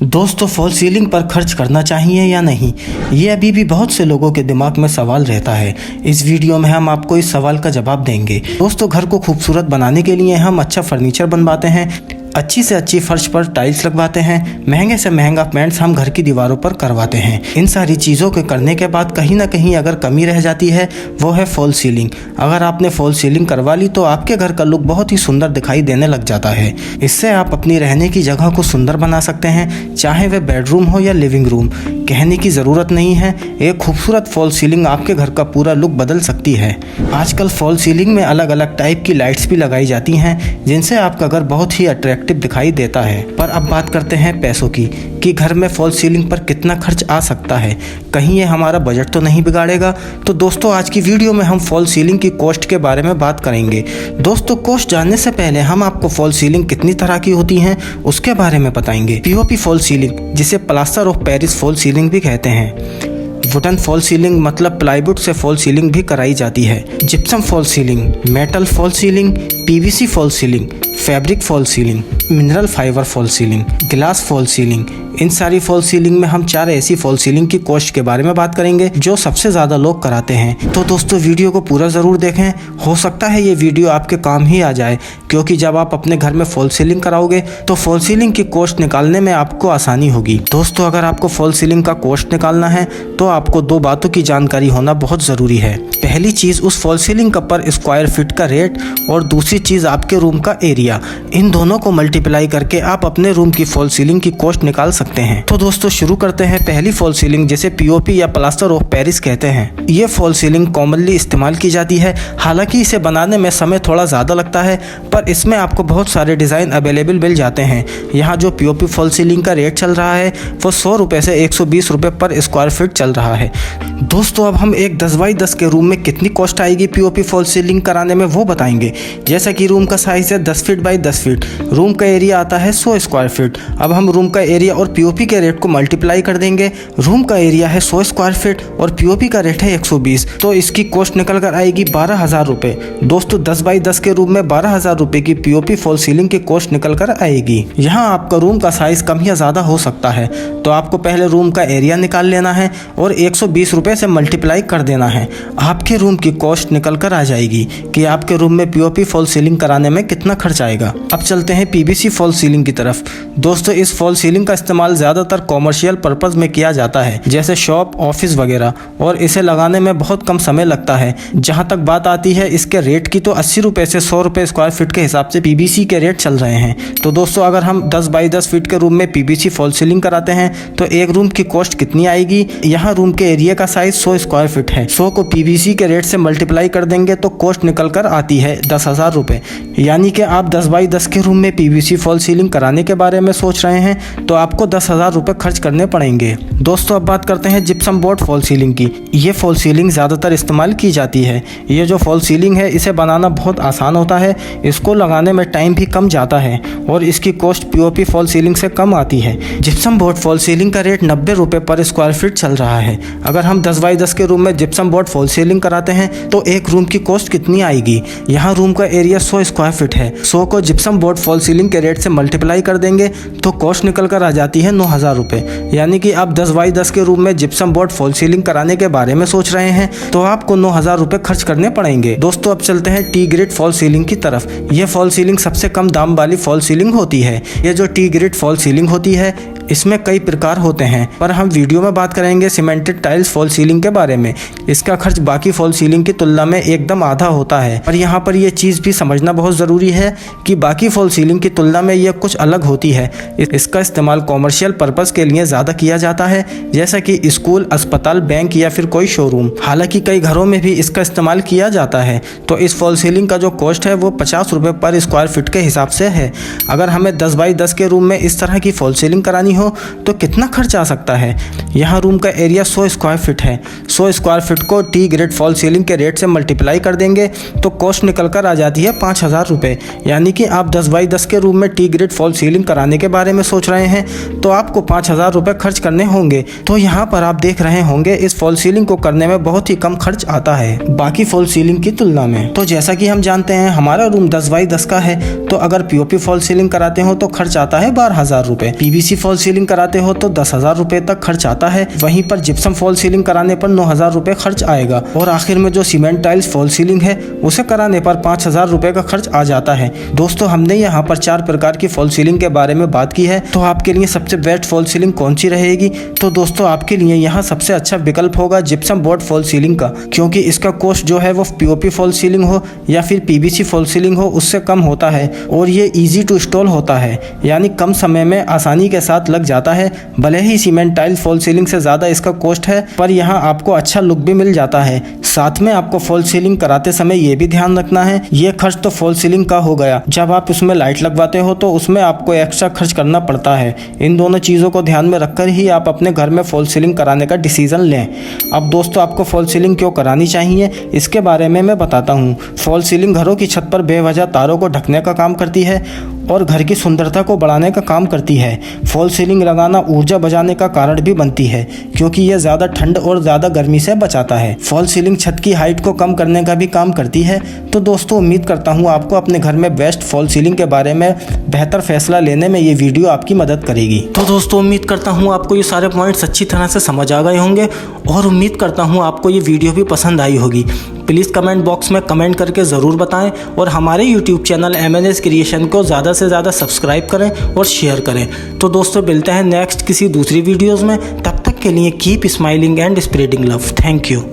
दोस्तों, fall ceiling पर खर्च करना चाहिए या नहीं, ये अभी भी बहुत से लोगों के दिमाग में सवाल रहता है। इस वीडियो में हम आपको इस सवाल का जवाब देंगे। दोस्तों, घर को खूबसूरत बनाने के लिए हम अच्छा फर्नीचर बनवाते हैं, अच्छी से अच्छी फर्श पर टाइल्स लगवाते हैं, महंगे से महंगा पेंट्स हम घर की दीवारों पर करवाते हैं। इन सारी चीज़ों के करने के बाद कहीं ना कहीं अगर कमी रह जाती है, वो है फॉल सीलिंग। अगर आपने फॉल सीलिंग करवा ली तो आपके घर का लुक बहुत ही सुंदर दिखाई देने लग जाता है। इससे आप अपनी रहने की जगह को सुंदर बना सकते हैं, चाहे वह बेडरूम हो या लिविंग रूम। कहने की ज़रूरत नहीं है, एक खूबसूरत फॉल सीलिंग आपके घर का पूरा लुक बदल सकती है। आजकल फॉल सीलिंग में अलग अलग टाइप की लाइट्स भी लगाई जाती हैं, जिनसे आपका घर बहुत ही अट्रैक्टिव दिखाई देता है। पर अब बात करते हैं पैसों की, कि घर में फॉल सीलिंग पर कितना खर्च आ सकता है, कहीं ये हमारा बजट तो नहीं बिगाड़ेगा। तो दोस्तों, आज की वीडियो में हम फॉल सीलिंग की कॉस्ट के बारे में बात करेंगे। दोस्तों, कॉस्ट जानने से पहले हम आपको फॉल सीलिंग कितनी तरह की होती हैं उसके बारे में बताएंगे। पीओपी फॉल सीलिंग, जिसे plaster of Paris fall ceiling भी कहते हैं। वुडन फॉल सीलिंग मतलब प्लाईवुड से फॉल सीलिंग भी कराई जाती है। Gypsum fall ceiling, metal fall ceiling, PVC fall ceiling, fabric fall ceiling, mineral fibre fall ceiling, glass fall ceiling. इन सारी फॉल सीलिंग में हम 4 ऐसी फॉल सीलिंग की कॉस्ट के बारे में बात करेंगे जो सबसे ज़्यादा लोग कराते हैं। तो दोस्तों, वीडियो को पूरा ज़रूर देखें, हो सकता है ये वीडियो आपके काम ही आ जाए, क्योंकि जब आप अपने घर में फॉल सीलिंग कराओगे तो फॉल सीलिंग की कॉस्ट निकालने में आपको आसानी होगी। दोस्तों, अगर आपको फॉल सीलिंग का कॉस्ट निकालना है तो आपको 2 बातों की जानकारी होना बहुत ज़रूरी है। पहली चीज़ उस फॉल सीलिंग का पर स्क्वायर फीट का रेट, और दूसरी चीज़ आपके रूम का एरिया। इन दोनों को मल्टीप्लाई करके आप अपने रूम की फॉल सीलिंग की कॉस्ट निकाल सकते हैं। तो दोस्तों, शुरू करते हैं पहली फॉल सीलिंग, जिसे पीओपी या प्लास्टर ऑफ पेरिस कहते हैं। ये फॉल सीलिंग कॉमनली इस्तेमाल की जाती है, हालांकि इसे बनाने में समय थोड़ा ज़्यादा लगता है, पर इसमें आपको बहुत सारे डिज़ाइन अवेलेबल मिल जाते हैं। यहाँ जो पीओपी फॉल सीलिंग का रेट चल रहा है वो 100 रुपये से 120 रुपये पर स्क्वायर फीट चल रहा है। दोस्तों, अब हम एक 10x10 के रूम में कितनी कॉस्ट आएगी पीओपी फॉल सीलिंग कराने में वो बताएंगे। जैसा कि रूम का साइज है 10 फीट बाई 10 फीट, रूम का एरिया आता है 100 स्क्वायर फीट। अब हम रूम का एरिया और पीओपी के रेट को मल्टीप्लाई कर देंगे। रूम का एरिया है 100 स्क्वायर फीट और पीओपी का रेट है 120, तो इसकी कॉस्ट निकल कर आएगी 12,000 रुपये। दोस्तों, 10x10 के रूम में 12,000 रुपये की पीओपी फॉल सीलिंग की कॉस्ट निकल कर आएगी। यहाँ आपका रूम का साइज कम या ज़्यादा हो सकता है, तो आपको पहले रूम का एरिया निकाल लेना है और 120 रुपये से मल्टीप्लाई कर देना है। आपके रूम की कॉस्ट निकल कर आ जाएगी कि आपके रूम में पीओपी फॉल सीलिंग कराने में कितना खर्च आएगा। अब चलते हैं पीवीसी फॉल सीलिंग की तरफ। दोस्तों, इस फॉल सीलिंग का इस्तेमाल ज़्यादातर कॉमर्शियल पर्पज़ में किया जाता है, जैसे शॉप, ऑफिस वगैरह, और इसे लगाने में बहुत कम समय लगता है। जहाँ तक बात आती है इसके रेट की, तो 80 रुपये से 100 रुपये स्क्वायर फीट के हिसाब से पीवीसी के रेट चल रहे हैं। तो दोस्तों, अगर हम 10x10 फीट के रूम में पीवीसी फॉल सीलिंग कराते हैं तो एक रूम की कॉस्ट कितनी आएगी। यहाँ रूम के एरिया का साइज 100 स्क्वायर फीट है, 100 को पीवीसी के रेट से मल्टीप्लाई कर देंगे तो कॉस्ट निकल कर आती है 10,000 रुपये। यानी कि आप 10x10 के रूम में पीवीसी फॉल सीलिंग कराने के बारे में सोच रहे हैं तो आपको 10,000 रुपये खर्च करने पड़ेंगे। दोस्तों, अब बात करते हैं जिप्सम बोर्ड फॉल सीलिंग की। ये फॉल सीलिंग ज़्यादातर इस्तेमाल की जाती है। ये जो फॉल सीलिंग है इसे बनाना बहुत आसान होता है, इसको लगाने में टाइम भी कम जाता है और इसकी कॉस्ट पीओपी फॉल सीलिंग से कम आती है। जिप्सम बोर्ड फॉल सीलिंग का रेट 90 रुपये पर स्क्वायर फीट चल रहा है। अगर हम 10x10 के रूम में जिप्सम बोर्ड फॉल सीलिंग कराते हैं तो एक रूम की कॉस्ट कितनी आएगी। यहाँ रूम का एरिया 100 स्क्वायर फीट है, 100 को जिप्सम बोर्ड फॉल सीलिंग के रेट से मल्टीप्लाई कर देंगे तो कॉस्ट निकल कर आ जाती है 9,000 रुपये। यानी कि आप 10x10 के रूम में जिप्सम बोर्ड फॉल सीलिंग कराने के बारे में सोच रहे हैं तो आपको 9,000 रुपये खर्च करने पड़ेंगे। दोस्तों, अब चलते हैं टी ग्रेड फॉल सीलिंग की तरफ। यह फॉल सीलिंग सबसे कम दाम वाली फॉल सीलिंग होती है। ये जो टी ग्रेड फॉल सीलिंग होती है इसमें कई प्रकार होते हैं, पर हम वीडियो में बात करेंगे सीमेंटेड टाइल्स फॉल सीलिंग के बारे में। इसका खर्च बाकी फॉल सीलिंग की तुलना में एकदम आधा होता है, पर यहाँ पर यह चीज़ भी समझना बहुत ज़रूरी है कि बाकी फॉल सीलिंग की तुलना में यह कुछ अलग होती है। इसका इस्तेमाल कॉमर्शियल पर्पज़ के लिए ज़्यादा किया जाता है, जैसा कि स्कूल, अस्पताल, बैंक या फिर कोई शोरूम। हालांकि कई घरों में भी इसका इस्तेमाल किया जाता है। तो इस फॉल सीलिंग का जो कॉस्ट है वो 50 रुपये पर स्क्वायर फीट के हिसाब से है। अगर हमें 10x10 के रूम में इस तरह की फॉल सीलिंग करानी हो तो कितना खर्च आ सकता है। यहाँ रूम का एरिया 100 स्क्वायर फीट है, 100 स्क्वायर फीट को टी ग्रेड फॉल सीलिंग के रेट से मल्टीप्लाई कर देंगे तो कॉस्ट निकल कर आ जाती है 5,000 रुपये। यानी कि आप 10x10 के रूम में टी ग्रेड फॉल सीलिंग कराने के बारे में सोच रहे हैं तो आपको 5,000 रुपये खर्च करने होंगे। तो यहाँ पर आप देख रहे होंगे इस फॉल सीलिंग को करने में बहुत ही कम खर्च आता है बाकी फॉल सीलिंग की तुलना में। तो जैसा कि हम जानते हैं हमारा रूम 10x10 का है, तो अगर पीओपी फॉल सीलिंग कराते हो तो खर्च आता है 12,000 रुपये। पीवीसी फॉल सीलिंग कराते हो तो 10,000 रुपए तक खर्च आता है, वहीं पर जिप्सम फॉल सीलिंग कराने पर 9,000 रुपए खर्च आएगा और आखिर में जो सीमेंट टाइल्स फॉल सीलिंग है उसे कराने पर 5,000 रुपए का खर्च आ जाता है। दोस्तों हमने यहाँ पर 4 प्रकार की फॉल सीलिंग के बारे में बात की है, तो आपके लिए सबसे बेस्ट फॉल सीलिंग कौन सी रहेगी? तो दोस्तों आपके लिए यहाँ सबसे अच्छा विकल्प होगा जिप्सम बोर्ड फॉल सीलिंग का, क्योंकि इसका कॉस्ट जो है वो पीओपी फॉल सीलिंग हो या फिर पीवीसी फॉल सीलिंग हो उससे कम होता है और ये इजी टू इंस्टॉल होता है, यानी कम समय में आसानी के साथ लग जाता है। भले ही सीमेंट टाइल फॉल सीलिंग से ज़्यादा इसका कॉस्ट है, पर यहाँ आपको अच्छा लुक भी मिल जाता है। साथ में आपको फॉल सीलिंग कराते समय ये भी ध्यान रखना है, ये खर्च तो फॉल सीलिंग का हो गया, जब आप उसमें लाइट लगवाते हो तो उसमें आपको एक्स्ट्रा खर्च करना पड़ता है। इन दोनों चीज़ों को ध्यान में रखकर ही आप अपने घर में फॉल सीलिंग कराने का डिसीजन लें। अब दोस्तों आपको फॉल सीलिंग क्यों करानी चाहिए इसके बारे में मैं बताता हूँ। फॉल सीलिंग घरों की छत पर बेवजह तारों को ढकने का काम करती है और घर की सुंदरता को बढ़ाने का काम करती है। फॉल सीलिंग लगाना ऊर्जा बचाने का कारण भी बनती है, क्योंकि यह ज़्यादा ठंड और ज़्यादा गर्मी से बचाता है। फॉल सीलिंग छत की हाइट को कम करने का भी काम करती है। तो दोस्तों उम्मीद करता हूँ आपको अपने घर में बेस्ट फॉल सीलिंग के बारे में बेहतर फैसला लेने में ये वीडियो आपकी मदद करेगी। तो दोस्तों उम्मीद करता हूँ आपको ये सारे पॉइंट्स अच्छी तरह से समझ आ गए होंगे और उम्मीद करता हूँ आपको ये वीडियो भी पसंद आई होगी। प्लीज़ कमेंट बॉक्स में कमेंट करके ज़रूर बताएं और हमारे यूट्यूब चैनल MNS क्रिएशन को ज़्यादा से ज़्यादा सब्सक्राइब करें और शेयर करें। तो दोस्तों मिलते हैं नेक्स्ट किसी दूसरी वीडियोज़ में, तब तक के लिए keep smiling and spreading love. Thank you.